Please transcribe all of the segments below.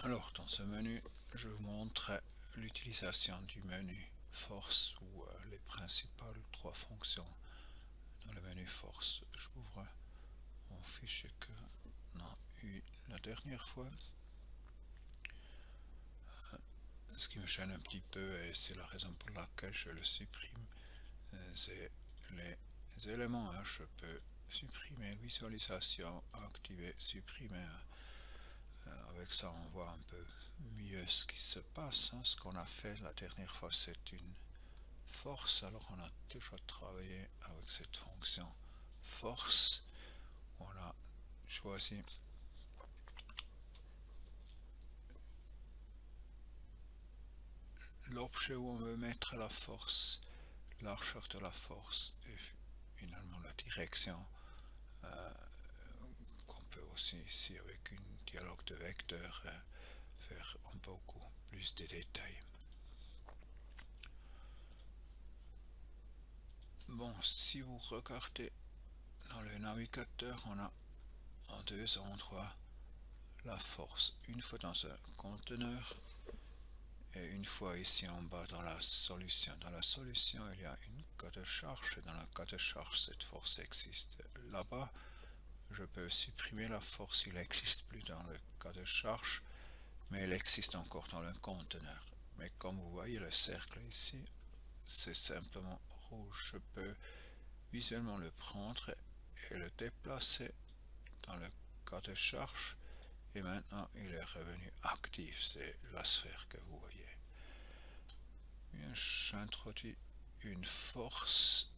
Alors, dans ce menu, je vous montre l'utilisation du menu Force ou les principales trois fonctions dans le menu Force. J'ouvre mon fichier que l'on a eu la dernière fois. Ce qui me gêne un petit peu, et c'est la raison pour laquelle je le supprime, c'est les éléments. Je peux supprimer visualisation, activer, supprimer. Avec ça, on voit un peu mieux ce qui se passe. Ce qu'on a fait la dernière fois, c'est une force. Alors, on a déjà travaillé avec cette fonction force. On a choisi l'objet où on veut mettre la force, largeur de la force et finalement la direction. Qu'on peut aussi ici avec un dialogue de vecteurs faire un beaucoup plus de détails. Bon, si vous regardez dans le navigateur, on a en deux endroits la force, une fois dans un conteneur et une fois ici en bas dans la solution. Dans la solution, il y a une cas de charge et dans la cas de charge, cette force existe. Là-bas, je peux supprimer la force, il n'existe plus dans le cas de charge, mais elle existe encore dans le conteneur. Mais comme vous voyez le cercle ici, c'est simplement rouge. Je peux visuellement le prendre et le déplacer dans le cas de charge et maintenant il est revenu actif, c'est la sphère que vous voyez. J'introduis une force,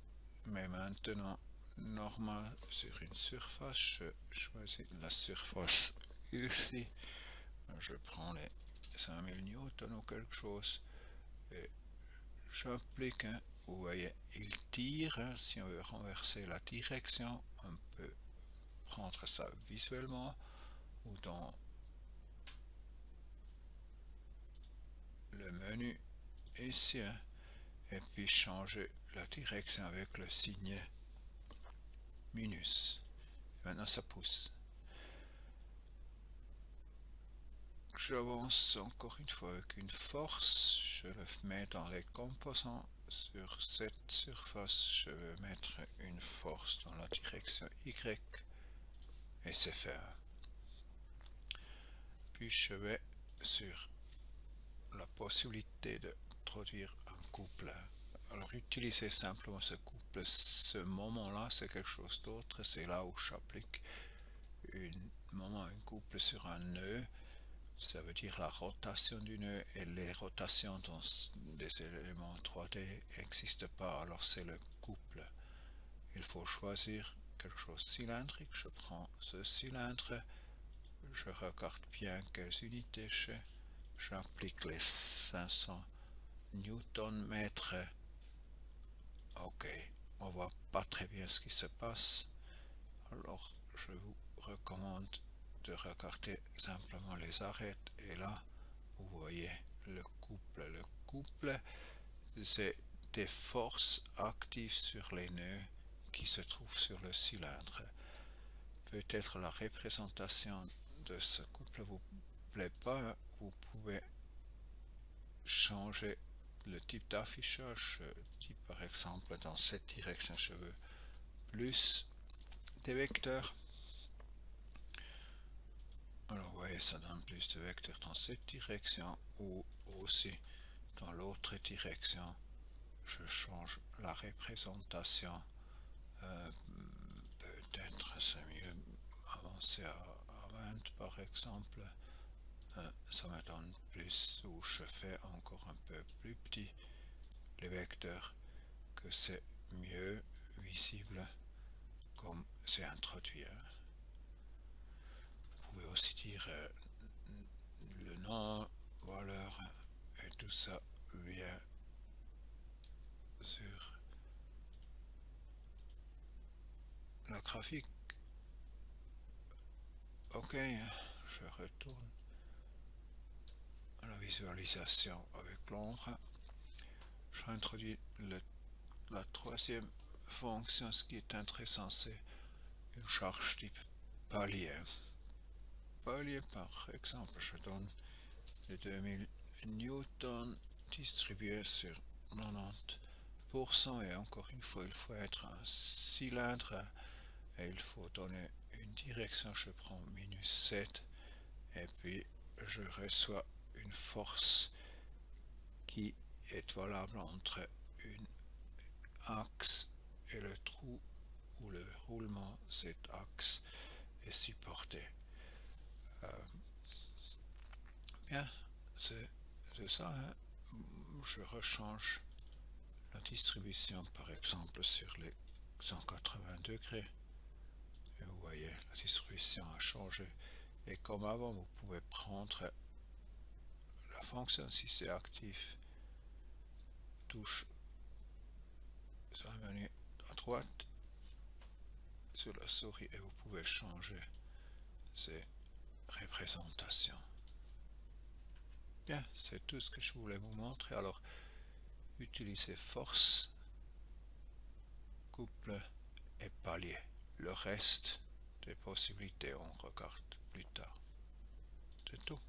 mais maintenant normale sur une surface. Je choisis la surface ici, je prends les 5000 newtons ou quelque chose et j'applique. Vous voyez, il tire. Si on veut renverser la direction, on peut prendre ça visuellement ou dans le menu ici et puis changer la direction avec le signe minus. Maintenant ça pousse. J'avance encore une fois avec une force, je le mets dans les composants. Sur cette surface, je vais mettre une force dans la direction Y et c'est fait. Puis je vais sur la possibilité d'introduire un couple. Alors utilisez simplement ce couple. Ce moment-là, c'est quelque chose d'autre. C'est là où j'applique un couple sur un nœud. Ça veut dire la rotation du nœud et les rotations dans des éléments 3D n'existent pas. Alors c'est le couple. Il faut choisir quelque chose cylindrique. Je prends ce cylindre. Je regarde bien quelles unités j'ai. J'applique les 500 newton-mètres. Ok, on voit pas très bien ce qui se passe. Alors, je vous recommande de regarder simplement les arêtes. Et là, vous voyez le couple. Le couple, c'est des forces actives sur les nœuds qui se trouvent sur le cylindre. Peut-être la représentation de ce couple vous plaît pas, vous pouvez changer le type d'affichage. Je dis par exemple dans cette direction je veux plus des vecteurs. Alors vous voyez, ça donne plus de vecteurs dans cette direction ou aussi dans l'autre direction. Je change la représentation. Peut-être c'est mieux avancer à 20 par exemple. Ça me donne plus, ou je fais encore un peu plus petit les vecteurs, que c'est mieux visible comme c'est introduit. Vous pouvez aussi dire le nom, valeur et tout ça vient sur la graphique. Ok, je retourne à la visualisation avec l'ombre. J'introduis la troisième fonction. Ce qui est intéressant, c'est une charge type palier. Palier par exemple, je donne de 2000 newtons distribué sur 90%, et encore une fois il faut être un cylindre et il faut donner une direction. Je prends -7 et puis je reçois une force qui est valable entre une axe et le trou où le roulement, cet axe est supporté. Bien, c'est ça, hein. Je rechange la distribution par exemple sur les 180 degrés et vous voyez la distribution a changé, et comme avant vous pouvez prendre la fonction si c'est actif, touche sur le menu à droite sur la souris et vous pouvez changer ces représentations. Bien, c'est tout ce que je voulais vous montrer. Alors utilisez force, couple et palier. Le reste des possibilités on regarde plus tard. C'est tout.